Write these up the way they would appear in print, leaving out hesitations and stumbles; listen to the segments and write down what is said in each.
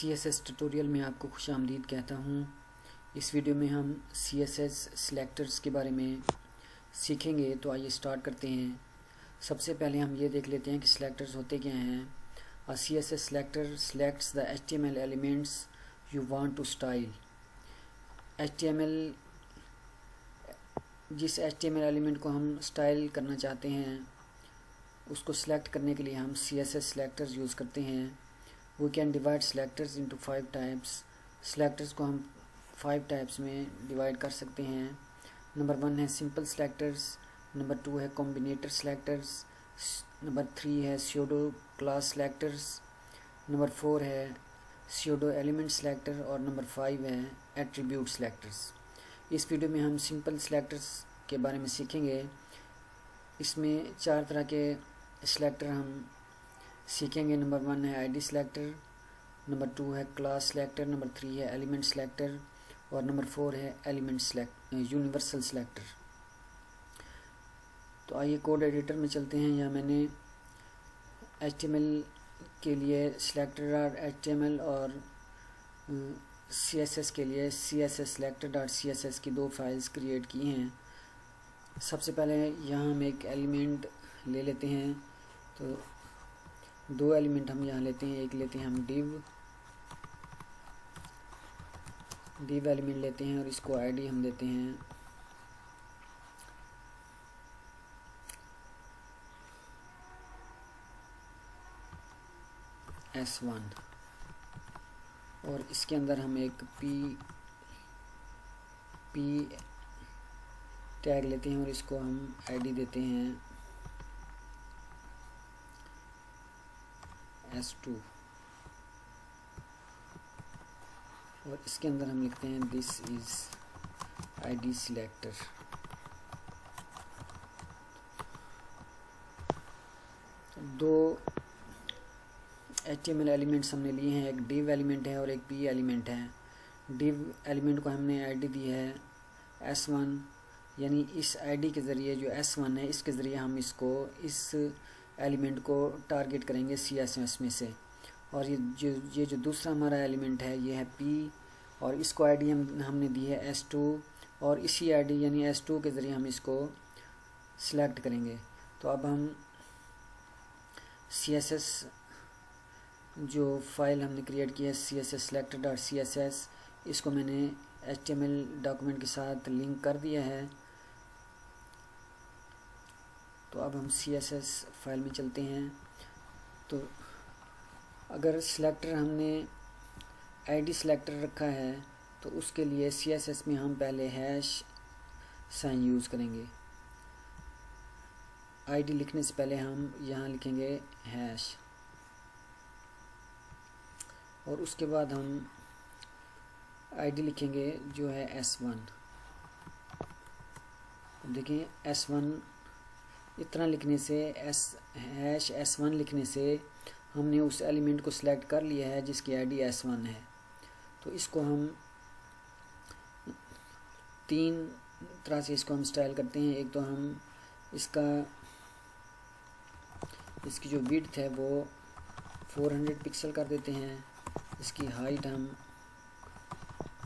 CSS tutorial में आपको खुशामदीद कहता हूँ। इस वीडियो में हम CSS सिलेक्टर्स के बारे में सीखेंगे, तो आइए स्टार्ट करते हैं। सबसे पहले हम ये देख लेते हैं कि सिलेक्टर्स होते क्या हैं। A CSS selector selects the HTML elements you want to style। HTML जिस HTML एलिमेंट को हम स्टाइल करना चाहते हैं उसको सिलेक्ट करने के लिए हम CSS सेलेक्टर्स यूज़ करते हैं। We can divide selectors into 5 types। selectors को हम 5 टाइप्स में डिवाइड कर सकते हैं। नंबर 1 है सिंपल सेलेक्टर्स, नंबर 2 है कॉम्बिनेटर सेलेक्टर्स, नंबर 3 है स्यूडो क्लास सेलेक्टर्स, नंबर 4 है स्यूडो एलिमेंट सेलेक्टर और नंबर 5 है एट्रीब्यूट सेलेक्टर्स। इस वीडियो में हम सिंपल सेलेक्टर्स के बारे में सीखेंगे। इसमें 4 तरह के सेलेक्टर हम सीखेंगे। नंबर 1 है आईडी सेलेक्टर, नंबर 2 है क्लास सेलेक्टर, नंबर 3 है एलिमेंट सेलेक्टर और नंबर 4 है एलिमेंट यूनिवर्सल सेलेक्टर। तो आइए कोड एडिटर में चलते हैं। यहाँ मैंने HTML के लिए selector.html और CSS के लिए cssselector.css की 2 फाइल्स क्रिएट की हैं। सबसे पहले यहाँ हम एक एलिमेंट ले लेते हैं। तो 2 एलिमेंट हम यहाँ लेते हैं। एक लेते हैं हम div एलिमेंट लेते हैं और इसको आईडी हम देते हैं S1 और इसके अंदर हम एक p टैग लेते हैं और इसको हम आईडी देते हैं S2 और इसके अंदर हम लिखते हैं दिस इज आईडी सिलेक्टर। दो HTML एलिमेंट्स हमने लिए हैं, एक div एलिमेंट है और एक p एलिमेंट है। div एलिमेंट को हमने आईडी दी है S1, यानी इस आईडी के ज़रिए जो S1 है इसके ज़रिए हम इस एलिमेंट को टारगेट करेंगे CSS में से। और ये जो दूसरा हमारा एलिमेंट है ये है p और इसको आईडी हमने दी है S2 और इसी आईडी यानी S2 के ज़रिए हम इसको सिलेक्ट करेंगे। तो अब हम CSS जो फाइल हमने क्रिएट की है cssselector.css, इसको मैंने HTML डॉक्यूमेंट के साथ लिंक कर दिया है। तो अब हम CSS फाइल में चलते हैं। तो अगर सिलेक्टर हमने आईडी सिलेक्टर रखा है तो उसके लिए CSS में हम पहले हैश साइन यूज़ करेंगे। आईडी लिखने से पहले हम यहाँ लिखेंगे हैश और उसके बाद हम आईडी लिखेंगे जो है S1। देखिए S1 इतना लिखने से हैश S1 लिखने से हमने उस एलिमेंट को सिलेक्ट कर लिया है जिसकी आईडी S1 है। तो इसको हम 3 तरह से इसको हम स्टाइल करते हैं। एक तो हम इसकी जो विड्थ है वो 400 पिक्सल कर देते हैं, इसकी हाइट हम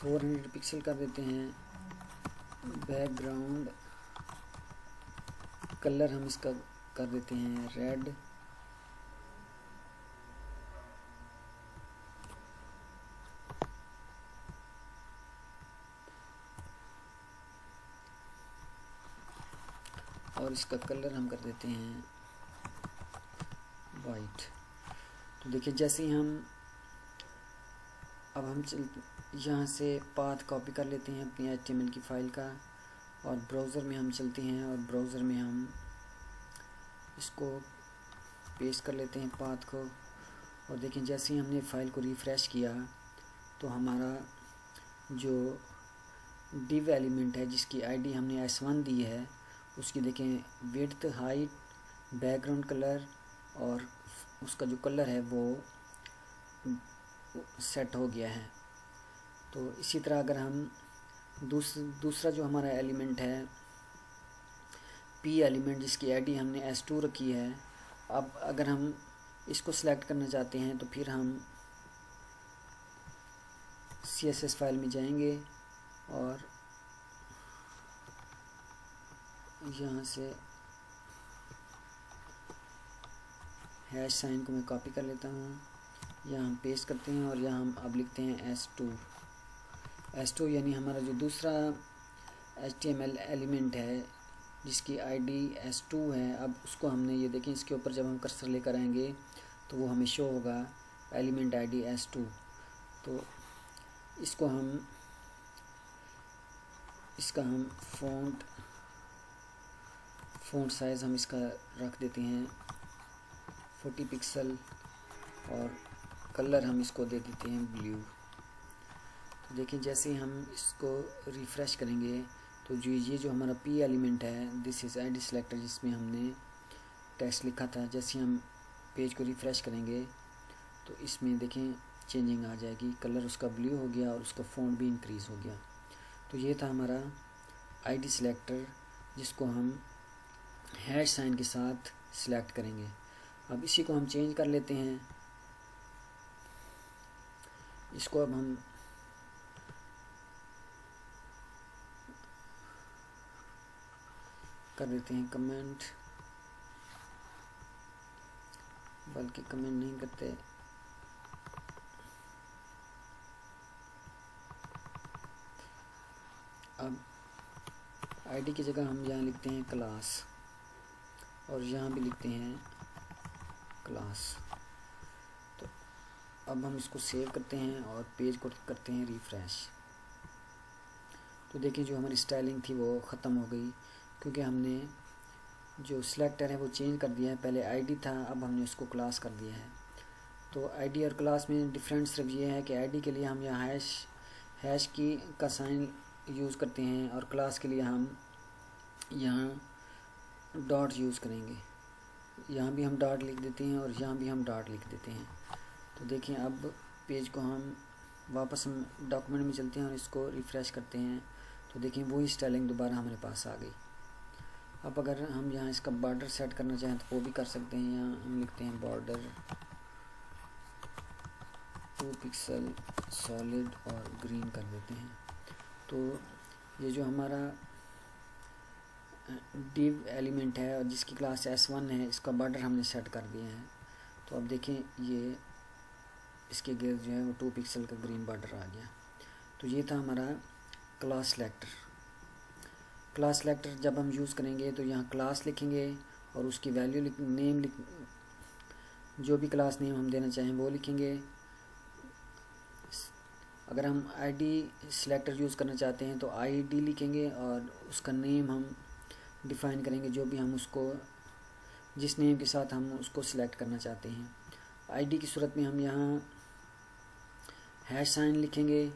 400 पिक्सल कर देते हैं, बैकग्राउंड कलर हम इसका कर देते हैं रेड, और इसका कलर हम कर देते हैं वाइट। तो देखिए जैसे ही हम यहाँ से पाथ कॉपी कर लेते हैं अपनी HTML की फ़ाइल का और ब्राउज़र में हम चलते हैं और ब्राउज़र में हम इसको पेस्ट कर लेते हैं पाथ को। और देखिए जैसे ही हमने फ़ाइल को रिफ़्रेश किया तो हमारा जो div एलिमेंट है जिसकी आईडी हमने S1 दी है उसकी देखें विड्थ, हाइट, बैकग्राउंड कलर और उसका जो कलर है वो सेट हो गया है। तो इसी तरह अगर हम दूसरा जो हमारा एलिमेंट है p एलिमेंट जिसकी आईडी हमने S2 रखी है, अब अगर हम इसको सिलेक्ट करना चाहते हैं तो फिर हम CSS फाइल में जाएंगे और यहाँ से हैश साइन को मैं कॉपी कर लेता हूँ, यहाँ हम पेस्ट करते हैं और यहाँ हम अब लिखते हैं S2 यानी हमारा जो दूसरा HTML एलिमेंट है जिसकी ID S2 है। अब उसको हमने, ये देखें, इसके ऊपर जब हम कर्सर लेकर आएंगे तो वो हमें शो होगा एलिमेंट ID S2। तो इसको हम, इसका हम फ़ॉन्ट साइज़ हम इसका रख देते हैं 40 पिक्सल और कलर हम इसको दे देते हैं ब्लू। तो देखिए जैसे हम इसको रिफ़्रेश करेंगे तो जो ये जो हमारा P एलिमेंट है, दिस इज़ ID सेलेक्टर, जिसमें हमने टेक्स्ट लिखा था, जैसे हम पेज को रिफ़्रेश करेंगे तो इसमें देखें चेंजिंग आ जाएगी, कलर उसका ब्लू हो गया और उसका फ़ॉन्ट भी इंक्रीज़ हो गया। तो ये था हमारा ID सेलेक्टर जिसको हम हैश साइन के साथ सिलेक्ट करेंगे। अब इसी को हम चेंज कर लेते हैं। इसको अब हम कर देते हैं कमेंट, बल्कि कमेंट नहीं करते, अब ID की जगह हम यहाँ लिखते हैं क्लास और यहाँ भी लिखते हैं क्लास। तो अब हम इसको सेव करते हैं और पेज को करते हैं रिफ़्रेश। तो देखिए जो हमारी स्टाइलिंग थी वो ख़त्म हो गई, क्योंकि हमने जो सिलेक्टर है वो चेंज कर दिया है। पहले ID था, अब हमने उसको क्लास कर दिया है। तो ID और क्लास में डिफरेंस सिर्फ ये है कि ID के लिए हम यहाँ हैश की का साइन यूज़ करते हैं और क्लास के लिए हम यहाँ डॉट यूज़ करेंगे। यहाँ भी हम डॉट लिख देते हैं और यहाँ भी हम डॉट लिख देते हैं। तो देखिए अब पेज को हम वापस हम डॉक्यूमेंट में चलते हैं और इसको रिफ़्रेश करते हैं तो देखिए वही स्टाइलिंग दोबारा हमारे पास आ गई। अब अगर हम यहाँ इसका बॉर्डर सेट करना चाहें तो वो भी कर सकते हैं। यहाँ हम लिखते हैं बॉर्डर 2 पिक्सल सॉलिड और ग्रीन कर देते हैं। तो ये जो हमारा div एलिमेंट है और जिसकी क्लास S1 है, इसका बॉर्डर हमने सेट कर दिया है। तो अब देखें ये इसके गिर्द जो है वो 2 पिक्सल का ग्रीन बॉर्डर आ गया। तो ये था हमारा क्लास सेलेक्टर। क्लास सेलेक्टर जब हम यूज़ करेंगे तो यहाँ क्लास लिखेंगे और उसकी वैल्यू नेम जो भी क्लास नेम हम देना चाहें वो लिखेंगे। अगर हम ID सेलेक्टर यूज़ करना चाहते हैं तो ID लिखेंगे और उसका नेम हम डिफ़ाइन करेंगे, जो भी हम उसको, जिस नेम के साथ हम उसको सिलेक्ट करना चाहते हैं। ID की सूरत में हम यहाँ हैश साइन लिखेंगे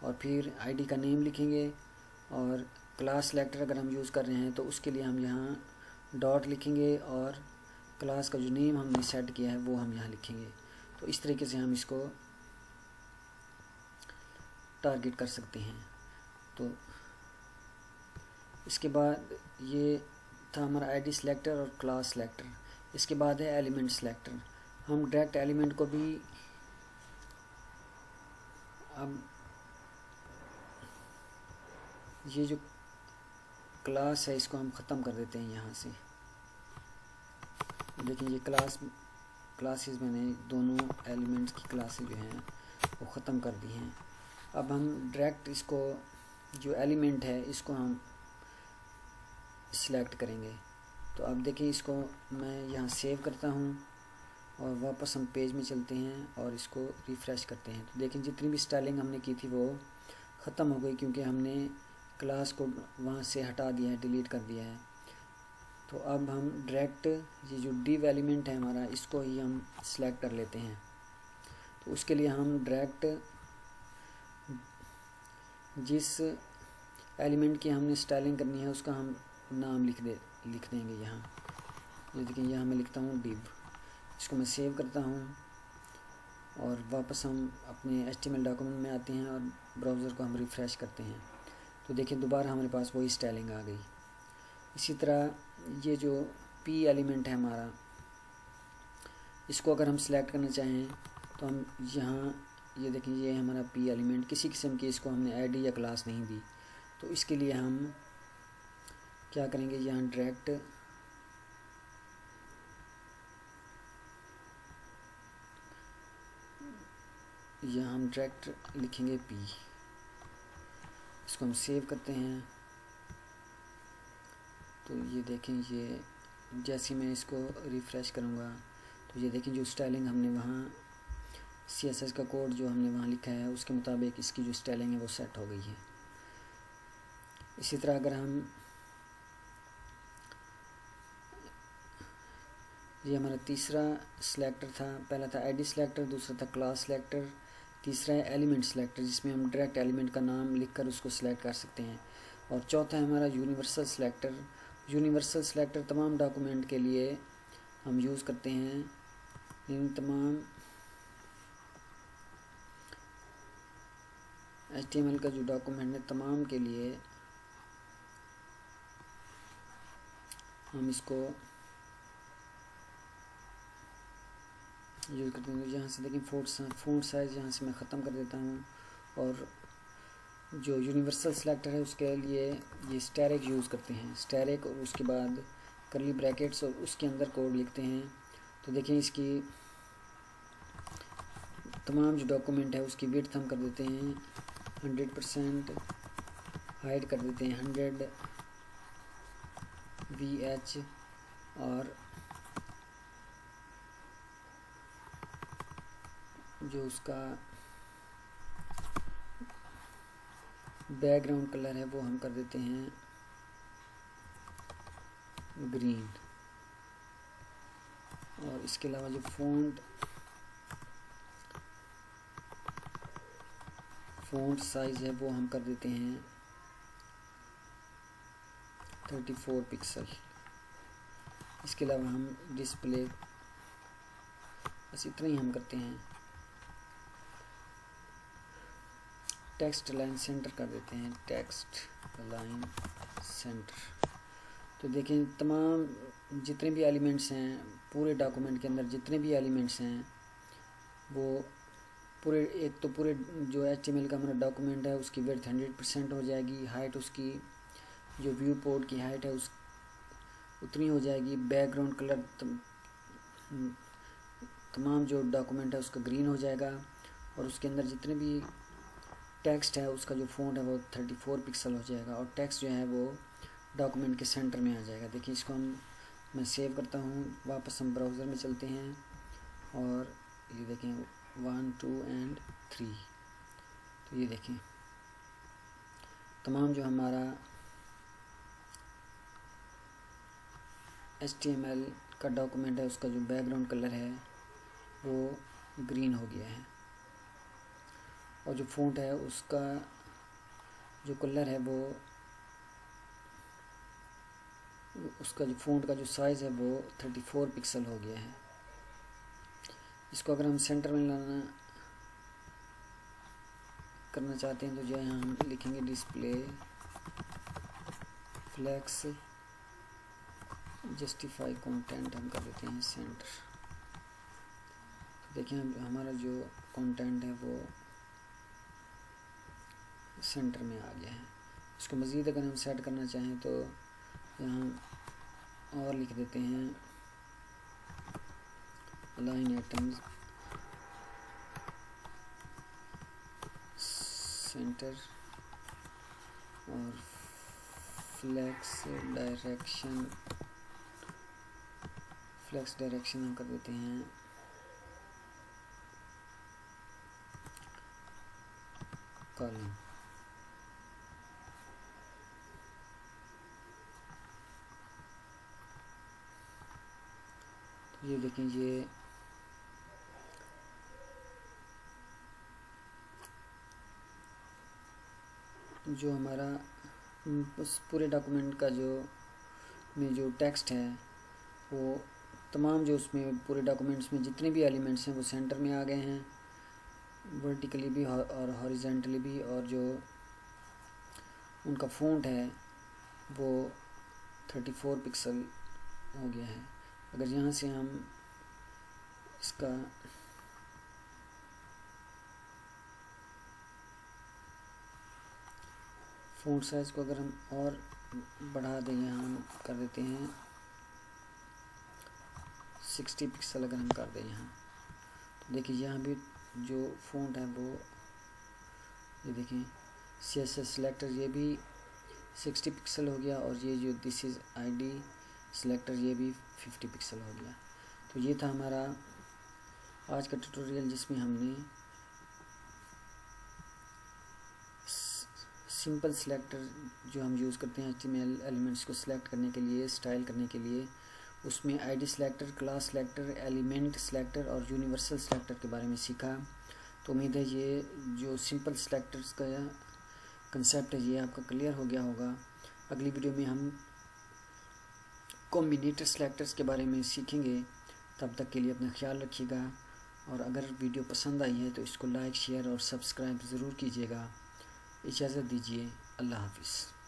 और फिर ID का नेम लिखेंगे। और क्लास सेलेक्टर अगर हम यूज़ कर रहे हैं तो उसके लिए हम यहाँ डॉट लिखेंगे और क्लास का जो नेम हमने सेट किया है वो हम यहाँ लिखेंगे। तो इस तरीके से हम इसको टारगेट कर सकते हैं। तो इसके बाद ये था हमारा ID सेलेक्टर और क्लास सेलेक्टर। इसके बाद है एलिमेंट सेलेक्टर। हम डायरेक्ट एलिमेंट को भी, अब ये जो क्लास है इसको हम ख़त्म कर देते हैं यहाँ से। देखिए ये क्लासेस मैंने दोनों एलिमेंट्स की क्लासेस जो हैं वो ख़त्म कर दी हैं। अब हम डायरेक्ट इसको, जो एलिमेंट है इसको हम सिलेक्ट करेंगे। तो अब देखिए इसको मैं यहाँ सेव करता हूँ और वापस हम पेज में चलते हैं और इसको रिफ़्रेश करते हैं। तो देखिए जितनी भी स्टाइलिंग हमने की थी वो ख़त्म हो गई, क्योंकि हमने क्लास को वहाँ से हटा दिया है, डिलीट कर दिया है। तो अब हम डायरेक्ट ये जो div एलिमेंट है हमारा, इसको ही हम सिलेक्ट कर लेते हैं। तो उसके लिए हम डायरेक्ट जिस एलिमेंट की हमने स्टाइलिंग करनी है उसका हम नाम लिख देंगे यहाँ। ये देखिए यहाँ मैं लिखता हूँ div। इसको मैं सेव करता हूँ और वापस हम अपने HTML डॉक्यूमेंट में आते हैं और ब्राउज़र को हम रिफ़्रेश करते हैं। तो देखिए दोबारा हमारे पास वही स्टाइलिंग आ गई। इसी तरह ये जो P एलिमेंट है हमारा, इसको अगर हम सिलेक्ट करना चाहें तो हम यहाँ ये देखें, ये हमारा पी एलिमेंट, किसी किस्म की इसको हमने आईडी या क्लास नहीं दी। तो इसके लिए हम क्या करेंगे, यहाँ डायरेक्ट हम डायरेक्ट लिखेंगे पी। इसको हम सेव करते हैं। तो ये देखें, ये जैसे मैं इसको रिफ़्रेश करूँगा तो ये देखें जो स्टाइलिंग हमने वहाँ CSS का कोड जो हमने वहाँ लिखा है उसके मुताबिक इसकी जो स्टाइलिंग है वो सेट हो गई है। इसी तरह अगर हम, ये हमारा तीसरा सिलेक्टर था, पहला था आईडी सिलेक्टर, दूसरा था क्लास सिलेक्टर, तीसरा है एलिमेंट सिलेक्टर जिसमें हम डायरेक्ट एलिमेंट का नाम लिखकर उसको सिलेक्ट कर सकते हैं, और चौथा है हमारा यूनिवर्सल सिलेक्टर। यूनिवर्सल सिलेक्टर तमाम डॉक्यूमेंट के लिए हम यूज़ करते हैं। इन तमाम HTML का जो डॉक्यूमेंट है तमाम के लिए हम इसको यूज़ करते हैं। यहाँ से देखिए फ़ॉन्ट साइज़ यहाँ से मैं ख़त्म कर देता हूँ, और जो यूनिवर्सल सिलेक्टर है उसके लिए ये स्टैरिक यूज़ करते हैं, स्टैरिक, और उसके बाद करली ब्रैकेट्स और उसके अंदर कोड लिखते हैं। तो देखिए इसकी तमाम जो डॉक्यूमेंट है उसकी विड्थ हम कर देते हैं 100%, हाइड कर देते हैं 100 VH, और जो उसका बैकग्राउंड कलर है वो हम कर देते हैं ग्रीन, और इसके अलावा जो फ़ॉन्ट साइज़ है वो हम कर देते हैं 34 पिक्सल। इसके अलावा हम डिस्प्ले, बस इतना ही हम करते हैं। टेक्स्ट लाइन सेंटर कर देते हैं, टेक्स्ट लाइन सेंटर। तो देखें तमाम जितने भी एलिमेंट्स हैं पूरे डॉक्यूमेंट के अंदर, जितने भी एलिमेंट्स हैं वो पूरे, एक तो पूरे जो HTML का हमारा डॉक्यूमेंट है उसकी विड्थ 100% हो जाएगी, हाइट उसकी जो व्यू पोर्ट की हाइट है उस उतनी हो जाएगी, बैकग्राउंड कलर तमाम जो डॉक्यूमेंट है उसका ग्रीन हो जाएगा, और उसके अंदर जितने भी टेक्स्ट है उसका जो फ़ॉन्ट है वो 34 पिक्सल हो जाएगा, और टेक्स्ट जो है वो डॉक्यूमेंट के सेंटर में आ जाएगा। देखिए इसको मैं सेव करता हूँ, वापस हम ब्राउज़र में चलते हैं, और ये देखें 1 2 एंड 3। तो ये देखें तमाम जो हमारा HTML का डॉक्यूमेंट है उसका जो बैकग्राउंड कलर है वो ग्रीन हो गया है, और जो फ़ॉन्ट है उसका जो कलर है वो, उसका जो फ़ॉन्ट का जो साइज़ है वो 34 पिक्सल हो गया है। इसको अगर हम सेंटर में करना चाहते हैं तो जो यहाँ हम लिखेंगे डिस्प्ले फ्लेक्स जस्टिफाई कंटेंट, हम कर देते हैं सेंटर। तो देखिए हमारा जो कंटेंट है वो सेंटर में आ गया है। इसको मज़ीद अगर हम सेट करना चाहें तो यहाँ और लिख देते हैं अलाइन आइटम्स सेंटर, और फ्लेक्स डायरेक्शन हम कर देते हैं कॉलम। ये देखें, ये जो हमारा उस पूरे डॉक्यूमेंट का जो टेक्स्ट है वो तमाम जो उसमें पूरे डॉक्यूमेंट्स में जितने भी एलिमेंट्स हैं वो सेंटर में आ गए हैं, वर्टिकली भी और हॉरिजॉन्टली भी, और जो उनका फ़ॉन्ट है वो 34 पिक्सल हो गया है। अगर यहाँ से हम इसका फ़ॉन्ट साइज़ को अगर हम और बढ़ा दें, यहाँ हम कर देते हैं 60 पिक्सल अगर हम कर दें यहाँ, तो देखिए यहाँ भी जो फ़ॉन्ट है वो ये देखें CSS सिलेक्टर ये भी 60 पिक्सल हो गया, और ये जो दिस इज़ ID सिलेक्टर ये भी 50 पिक्सल हो गया। तो ये था हमारा आज का ट्यूटोरियल, जिसमें हमने सिंपल सिलेक्टर जो हम यूज़ करते हैं HTML एलिमेंट्स को सिलेक्ट करने के लिए, स्टाइल करने के लिए, उसमें ID selector, class selector, element selector और यूनिवर्सल सिलेक्टर के बारे में सीखा। तो उम्मीद है ये जो सिंपल सिलेक्टर्स का कंसेप्ट है ये आपका क्लियर हो गया होगा। अगली वीडियो में हम कॉम्बिनेटर सिलेक्टर्स के बारे में सीखेंगे। तब तक के लिए अपना ख्याल रखिएगा, और अगर वीडियो पसंद आई है तो इसको लाइक, शेयर और सब्सक्राइब ज़रूर कीजिएगा। इजाज़त दीजिए। अल्लाह हाफ़िज़।